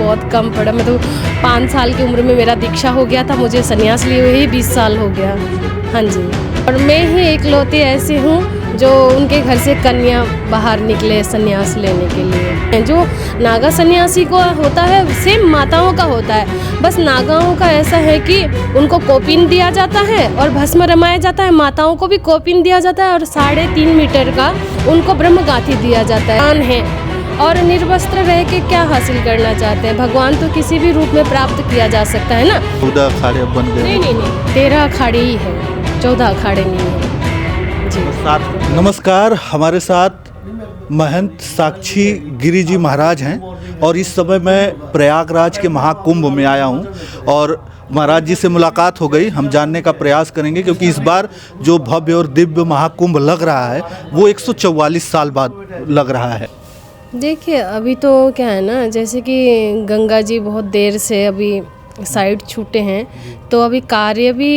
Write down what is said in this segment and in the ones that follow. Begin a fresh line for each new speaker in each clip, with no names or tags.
बहुत कम पड़ा। मैं तो 5 साल की उम्र में मेरा दीक्षा हो गया था, मुझे संन्यास लिए हुए ही 20 साल हो गया। हाँ जी, और मैं ही इकलौती ऐसी हूँ जो उनके घर से कन्या बाहर निकले संन्यास लेने के लिए। जो नागा सन्यासी को होता है सेम माताओं का होता है, बस नागाओं का ऐसा है कि उनको कोपिन दिया जाता है और भस्म रमाया जाता है। माताओं को भी कोपिन दिया जाता है और 3.5 मीटर का उनको ब्रह्मगांठी दिया जाता है। और निर्वस्त्र रह के क्या हासिल करना चाहते हैं? भगवान तो किसी भी रूप में प्राप्त किया जा सकता है ना।
14 अखाड़े बन गए।
नहीं, 13 अखाड़े ही है, 14 अखाड़े नहीं है जी।
नमस्कार, हमारे साथ महंत साक्षी गिरी जी महाराज हैं और इस समय मैं प्रयागराज के महाकुंभ में आया हूं और महाराज जी से मुलाकात हो गई। हम जानने का प्रयास करेंगे क्योंकि इस बार जो भव्य और दिव्य महाकुंभ लग रहा है वो 144 साल बाद लग रहा है।
देखिए, अभी तो क्या है ना, जैसे कि गंगा जी बहुत देर से अभी साइड छूटे हैं, तो अभी कार्य भी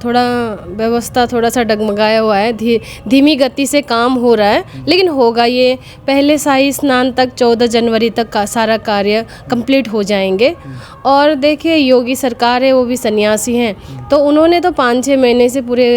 थोड़ा व्यवस्था थोड़ा सा डगमगाया हुआ है। धीमी गति से काम हो रहा है, लेकिन होगा। ये पहले शाही स्नान तक 14 जनवरी तक का सारा कार्य कंप्लीट हो जाएंगे। और देखिए, योगी सरकार है, वो भी सन्यासी हैं, तो उन्होंने तो 5-6 महीने से पूरे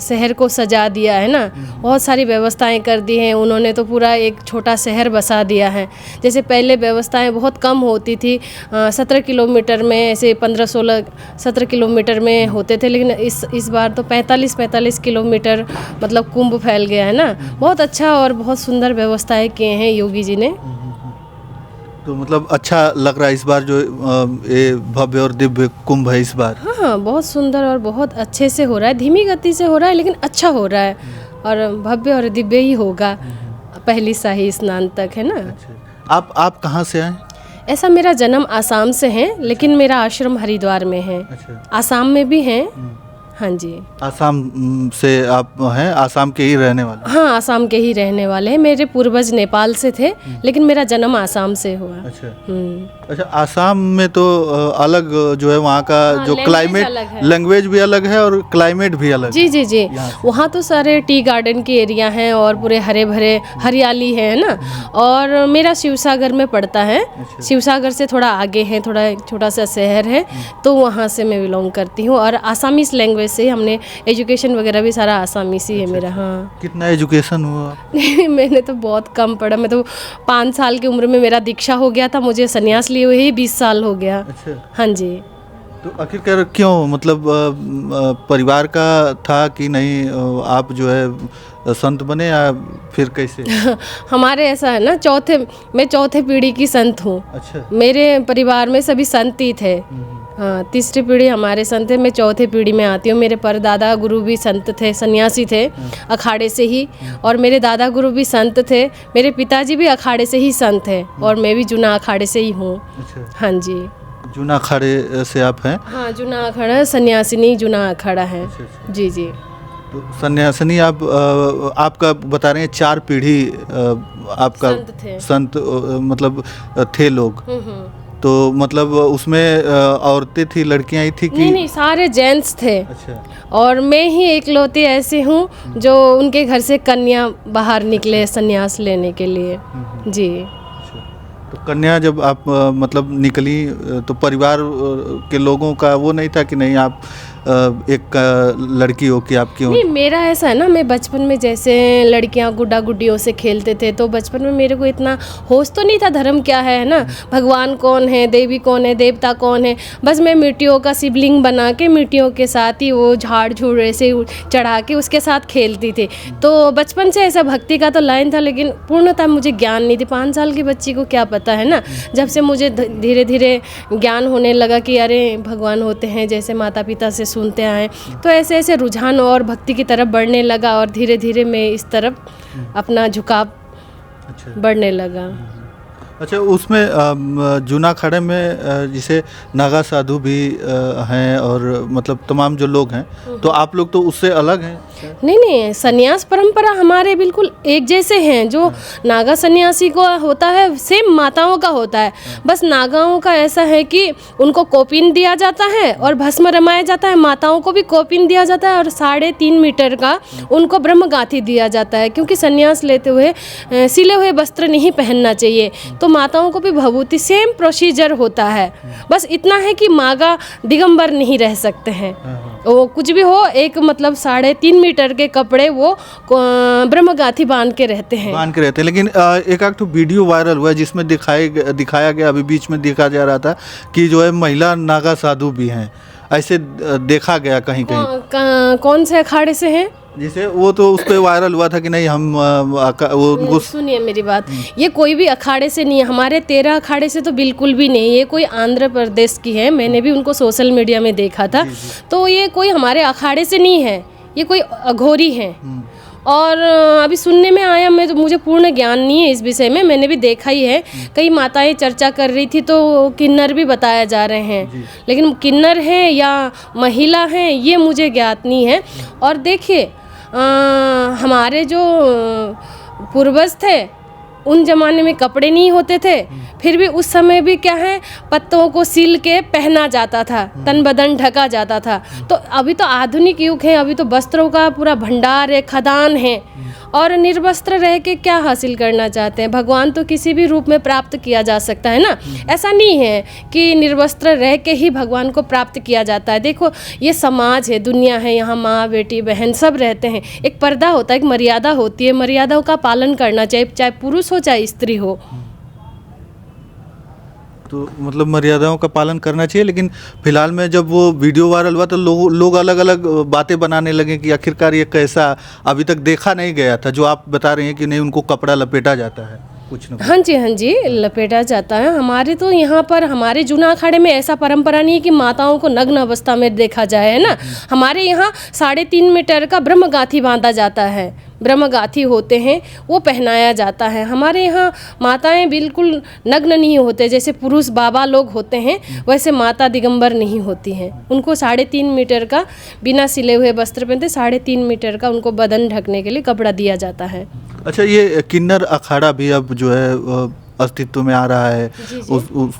शहर को सजा दिया है ना। बहुत सारी व्यवस्थाएं कर दी हैं उन्होंने, तो पूरा एक छोटा शहर बसा दिया है। जैसे पहले व्यवस्थाएं बहुत कम होती थी, 17 किलोमीटर में ऐसे 15-16-17 किलोमीटर में होते थे, लेकिन इस बार तो 45 किलोमीटर मतलब कुंभ फैल गया है ना। बहुत अच्छा और बहुत सुंदर व्यवस्थाएं किए हैं योगी जी ने।
तो मतलब अच्छा लग रहा है इस बार जो ये भव्य और दिव्य कुंभ है इस बार।
हाँ, बहुत सुंदर और बहुत अच्छे से हो रहा है। धीमी गति से हो रहा है, लेकिन अच्छा हो रहा है और भव्य और दिव्य ही होगा पहली शाही स्नान तक, है ना।
अच्छा, आप कहाँ से आए?
ऐसा मेरा जन्म आसाम से है, लेकिन मेरा आश्रम हरिद्वार में है।
अच्छा।
आसाम में भी है। हाँ जी।
आसाम से आप हैं? आसाम के ही रहने वाले?
हाँ, आसाम के ही रहने वाले हैं। मेरे पूर्वज नेपाल से थे, लेकिन मेरा जन्म आसाम से हुआ।
अच्छा। अच्छा, आसाम में तो अलग जो है वहाँ का जो क्लाइमेट, लैंग्वेज भी अलग है और क्लाइमेट भी अलग।
जी जी जी, वहाँ तो सारे टी गार्डन के एरिया हैं और पूरे हरे भरे हरियाली है ना। और मेरा शिवसागर में पड़ता है। शिवसागर से थोड़ा आगे है, थोड़ा एक छोटा सा शहर है, तो वहाँ से मैं बिलोंग करती हूँ। और आसामीस लैंग्वेज से हमने एजुकेशन वगैरह भी सारा आसामी से है मेरा। हाँ।
कितना एजुकेशन हुआ?
मैंने तो बहुत कम पढ़ा। मैं तो 5 साल की उम्र में मेरा दीक्षा हो गया था, मुझे संन्यास लिए हुए ही 20 साल हो गया।
अच्छा।
हाँ जी।
तो आखिरकार क्यों, मतलब परिवार का था कि नहीं आप जो है संत बने या फिर कैसे?
हमारे ऐसा है ना, मैं चौथे पीढ़ी की संत हूँ।
अच्छा।
मेरे परिवार में सभी संत ही थे। हाँ, तीसरी पीढ़ी हमारे संत है, मैं चौथे पीढ़ी में आती हूँ। मेरे परदादा गुरु भी संत थे, सन्यासी थे अखाड़े से ही, और मेरे दादा गुरु भी संत थे। मेरे पिताजी भी अखाड़े से ही संत हैं और मैं भी जूना अखाड़े से ही हूँ।
अच्छा।
हाँ जी।
जूना अखाड़े से आप हैं?
हाँ, जूना अखाड़ा, सन्यासिनी जूना अखाड़ा है।
अच्छा।
जी जी।
तो सन्यासिनी आपका बता रहे हैं 4 पीढ़ी आपका संत मतलब थे लोग। तो मतलब उसमें औरतें थी, लड़कियां ही थी कि? नहीं,
सारे जेंट्स थे।
अच्छा।
और मैं ही इकलौती ऐसी हूँ जो उनके घर से कन्या बाहर निकले संन्यास लेने के लिए। जी।
तो कन्या जब आप मतलब निकली तो परिवार के लोगों का वो नहीं था कि नहीं आप एक लड़की हो कि आप क्यों?
नहीं, मेरा ऐसा है ना, मैं बचपन में जैसे लड़कियां गुड्डा गुड्डियों से खेलते थे, तो बचपन में मेरे को इतना होश तो नहीं था धर्म क्या है ना, भगवान कौन है, देवी कौन है, देवता कौन है। बस मैं मिट्टियों का शिवलिंग बना के मिट्टियों के साथ ही वो झाड़ झूड़ ऐसे चढ़ा के उसके साथ खेलती थी। तो बचपन से ऐसा भक्ति का तो लाइन था, लेकिन पूर्णतः मुझे ज्ञान नहीं थी। 5 साल की बच्ची को क्या पता है ना। जब से मुझे धीरे धीरे ज्ञान होने लगा कि अरे भगवान होते हैं, जैसे माता पिता से सुनते आए, तो ऐसे ऐसे रुझान और भक्ति की तरफ बढ़ने लगा और धीरे धीरे मैं इस तरफ अपना झुकाव बढ़ने लगा।
अच्छा, उसमें जूना अखाड़े में जिसे नागा साधु भी हैं और मतलब तमाम जो लोग हैं, तो आप लोग तो उससे अलग हैं?
नहीं, सन्यास परंपरा हमारे बिल्कुल एक जैसे हैं। जो नागा सन्यासी को होता है सेम माताओं का होता है, बस नागाओं का ऐसा है कि उनको कोपिन दिया जाता है और भस्म रमाया जाता है। माताओं को भी कोपिन दिया जाता है और 3.5 मीटर का उनको ब्रह्मगांठी दिया जाता है, क्योंकि सन्यास लेते हुए सिले हुए वस्त्र नहीं पहनना चाहिए। तो माताओं को भी भभूति सेम प्रोसीजर होता है। बस इतना है कि मागा दिगंबर नहीं रह सकते हैं, वो कुछ भी हो, एक मतलब 3.5 मीटर के कपड़े वो ब्रह्मगाथी बांध के रहते हैं।
लेकिन एक आध तो वीडियो वायरल हुआ है जिसमें दिखाया गया, अभी बीच में देखा जा रहा था कि जो है महिला नागा साधु भी हैं, ऐसे देखा गया कहीं कहीं।
कौन से अखाड़े से हैं?
जिसे वो तो उस पर वायरल हुआ था कि नहीं हम वो उनको।
सुनिए मेरी बात, ये कोई भी अखाड़े से नहीं है, हमारे 13 अखाड़े से तो बिल्कुल भी नहीं। ये कोई आंध्र प्रदेश की है, मैंने भी उनको सोशल मीडिया में देखा था। तो ये कोई हमारे अखाड़े से नहीं है, ये कोई अघोरी है। और अभी सुनने में आया, मैं तो मुझे पूर्ण ज्ञान नहीं है इस विषय में, मैंने भी देखा ही है, कई माताएं चर्चा कर रही थी तो किन्नर भी बताया जा रहे हैं, लेकिन किन्नर हैं या महिला हैं ये मुझे ज्ञात नहीं है। और देखिए हमारे जो पूर्वज थे उन जमाने में कपड़े नहीं होते थे, फिर भी उस समय भी क्या है, पत्तों को सील के पहना जाता था, तन बदन ढका जाता था। तो अभी तो आधुनिक युग है, अभी तो वस्त्रों का पूरा भंडार है, खदान है। और निर्वस्त्र रह के क्या हासिल करना चाहते हैं? भगवान तो किसी भी रूप में प्राप्त किया जा सकता है ना, ऐसा नहीं है कि निर्वस्त्र रह के ही भगवान को प्राप्त किया जाता है। देखो ये समाज है, दुनिया है, यहाँ माँ बेटी बहन सब रहते हैं, एक पर्दा होता है, एक मर्यादा होती है, मर्यादाओं का पालन करना चाहिए, चाहे पुरुष हो चाहे स्त्री हो।
तो मतलब मर्यादाओं का पालन करना चाहिए। लेकिन फिलहाल में जब वो वीडियो वायरल हुआ तो लोग अलग अलग बातें बनाने लगे कि आखिरकार ये कैसा, अभी तक देखा नहीं गया था। जो आप बता रहे हैं कि नहीं उनको कपड़ा लपेटा जाता है कुछ न कुछ।
हाँ जी लपेटा जाता है। हमारे तो यहाँ पर हमारे जूना अखाड़े में ऐसा परंपरा नहीं है कि माताओं को नग्न अवस्था में देखा जाए, है ना। हमारे यहाँ 3.5 मीटर का ब्रह्मगाथी बांधा जाता है, ब्रह्मगाथी होते हैं वो पहनाया जाता है। हमारे यहाँ माताएं बिल्कुल नग्न नहीं होते, जैसे पुरुष बाबा लोग होते हैं वैसे माता दिगंबर नहीं होती हैं। उनको 3.5 मीटर का बिना सिले हुए वस्त्र पहनते, 3.5 मीटर का उनको बदन ढकने के लिए कपड़ा दिया जाता है।
अच्छा, ये किन्नर अखाड़ा भी अब जो है अस्तित्व में आ रहा है।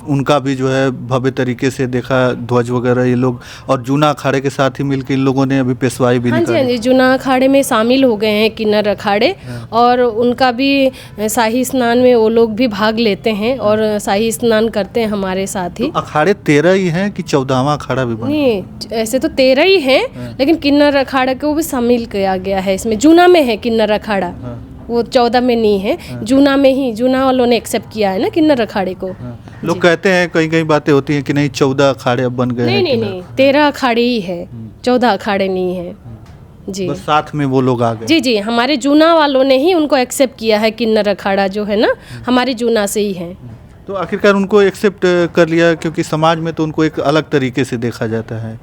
उनका भी जो है भव्य तरीके से देखा, ध्वज वगैरह ये लोग, और जूना अखाड़े के साथ ही मिलकर इन लोगों ने अभी पेशवाई भी निकाली।
हाँ जी, जूना अखाड़े में शामिल हो गए हैं किन्नर अखाड़े। और उनका भी शाही स्नान में वो लोग भी भाग लेते हैं और शाही स्नान करते हैं हमारे साथ ही।
तो अखाड़े 13 ही हैं कि 14वां अखाड़ा भी बना?
नहीं, ऐसे तो 13 ही हैं, लेकिन किन्नर अखाड़ा को भी शामिल किया गया है इसमें। जूना में है किन्नर अखाड़ा, वो 14 में नहीं है। जूना में ही, जूना वालों ने एक्सेप्ट किया है ना किन्नर अखाड़े को।
लोग कहते हैं, कई बातें होती हैं कि नहीं 14 अखाड़े अब बन गए हैं।
नहीं 13 अखाड़े ही है, 14 अखाड़े नहीं है जी।
बस साथ में वो लोग आ गए।
जी, हमारे जूना वालों ने ही उनको एक्सेप्ट किया है। किन्नर अखाड़ा जो है ना हमारे जूना से ही है।
तो आखिरकार उनको एक्सेप्ट कर लिया, क्योंकि समाज में तो उनको एक अलग तरीके से देखा जाता है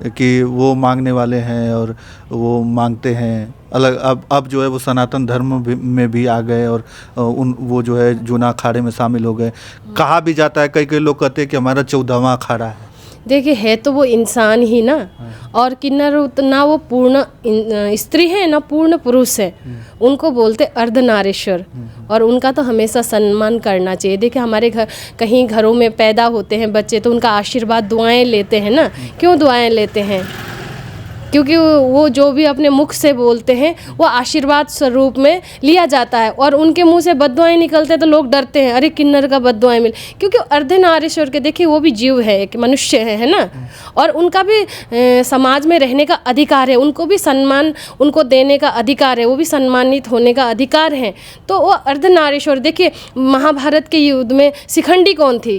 कि वो मांगने वाले हैं और वो मांगते हैं अलग। अब जो है वो सनातन धर्म में भी आ गए और वो जो है जूना अखाड़े में शामिल हो गए। कहा भी जाता है, कई लोग कहते हैं कि हमारा 14वां अखाड़ा है।
देखिए है तो वो इंसान ही ना, और किन्नर ना वो पूर्ण स्त्री है ना पूर्ण पुरुष है, उनको बोलते अर्धनारीश्वर। और उनका तो हमेशा सम्मान करना चाहिए। देखिए हमारे घर कहीं घरों में पैदा होते हैं बच्चे, तो उनका आशीर्वाद दुआएं लेते हैं ना। क्यों दुआएं लेते हैं? क्योंकि वो जो भी अपने मुख से बोलते हैं वो आशीर्वाद स्वरूप में लिया जाता है। और उनके मुंह से बद्दुआएं निकलते हैं तो लोग डरते हैं, अरे किन्नर का बद्दुआएं मिल, क्योंकि अर्धनारीश्वर के देखिए वो भी जीव है, एक मनुष्य है ना। और उनका भी समाज में रहने का अधिकार है, उनको भी सम्मान उनको देने का अधिकार है, वो भी सम्मानित होने का अधिकार है। तो वो अर्धनारीश्वर, देखिए महाभारत के युद्ध में शिखंडी कौन थी?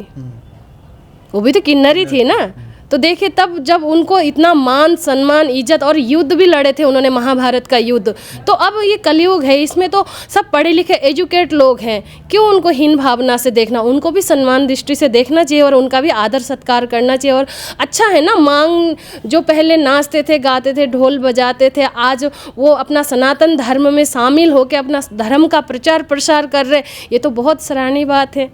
वो भी तो किन्नर ही थी ना। तो देखिए तब जब उनको इतना मान सम्मान इज्जत, और युद्ध भी लड़े थे उन्होंने, महाभारत का युद्ध। तो अब ये कलयुग है, इसमें तो सब पढ़े लिखे एजुकेट लोग हैं, क्यों उनको हीन भावना से देखना? उनको भी सम्मान दृष्टि से देखना चाहिए और उनका भी आदर सत्कार करना चाहिए। और अच्छा है ना, मांग जो पहले नाचते थे, गाते थे, ढोल बजाते थे, आज वो अपना सनातन धर्म में शामिल होकर अपना धर्म का प्रचार प्रसार कर रहे, ये तो बहुत सराहनीय बात है,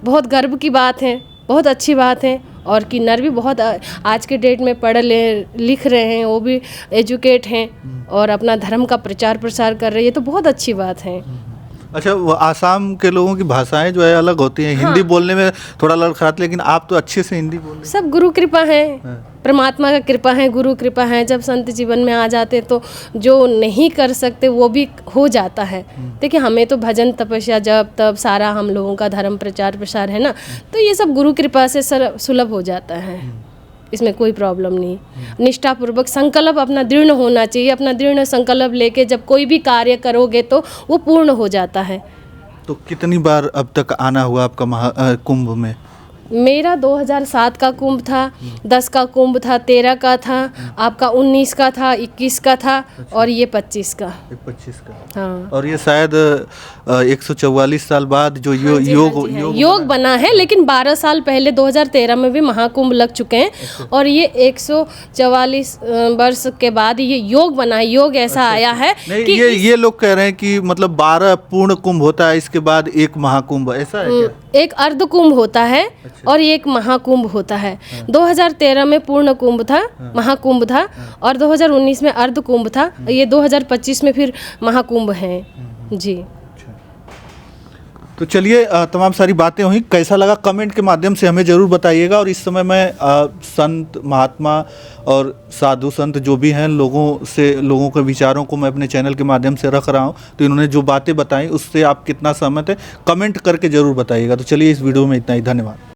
बहुत गर्व की बात है, बहुत अच्छी बात है। और किन्नर भी बहुत आज के डेट में पढ़ लिख रहे हैं, वो भी एजुकेट हैं और अपना धर्म का प्रचार प्रसार कर रहे हैं, ये तो बहुत अच्छी बात है।
अच्छा, वो आसाम के लोगों की भाषाएं जो है अलग होती हैं, हिंदी बोलने में थोड़ा लड़खड़ाते, लेकिन आप तो अच्छे से हिंदी बोल रहे
सब गुरु कृपा है,
हैं।
परमात्मा का कृपा है, गुरु कृपा है। जब संत जीवन में आ जाते तो जो नहीं कर सकते वो भी हो जाता है। देखिए हमें तो भजन तपस्या जब तब सारा हम लोगों का धर्म प्रचार प्रसार है ना, तो ये सब गुरु कृपा से सुलभ हो जाता है, इसमें कोई प्रॉब्लम नहीं। निष्ठापूर्वक संकल्प अपना दृढ़ होना चाहिए, अपना दृढ़ संकल्प लेके जब कोई भी कार्य करोगे तो वो पूर्ण हो जाता है।
तो कितनी बार अब तक आना हुआ आपका कुंभ में?
मेरा 2007 का कुंभ था, 10 का कुंभ था, 13 का था, आपका 19 का था, 21 का था और ये 25 का।
25 का।
हाँ,
और ये शायद 144 साल बाद जो
योग बना है, लेकिन 12 साल पहले 2013 में भी महाकुंभ लग चुके हैं और ये 144 वर्ष के बाद ये योग बना है। योग ऐसा आया है
नहीं,
कि
ये लोग कह रहे हैं कि मतलब 12 पूर्ण कुंभ होता है, इसके बाद एक महाकुंभ, ऐसा है क्या?
एक अर्ध कुंभ होता है और ये एक महाकुंभ होता है। 2013 में पूर्ण कुंभ था, महाकुंभ था, और 2019 में अर्ध कुंभ था, ये 2025 में फिर महाकुंभ है जी।
तो चलिए, तमाम सारी बातें हुई, कैसा लगा कमेंट के माध्यम से हमें ज़रूर बताइएगा। और इस समय मैं संत महात्मा और साधु संत जो भी हैं लोगों के विचारों को मैं अपने चैनल के माध्यम से रख रहा हूं, तो इन्होंने जो बातें बताई उससे आप कितना सहमत हैं कमेंट करके ज़रूर बताइएगा। तो चलिए, इस वीडियो में इतना ही, धन्यवाद।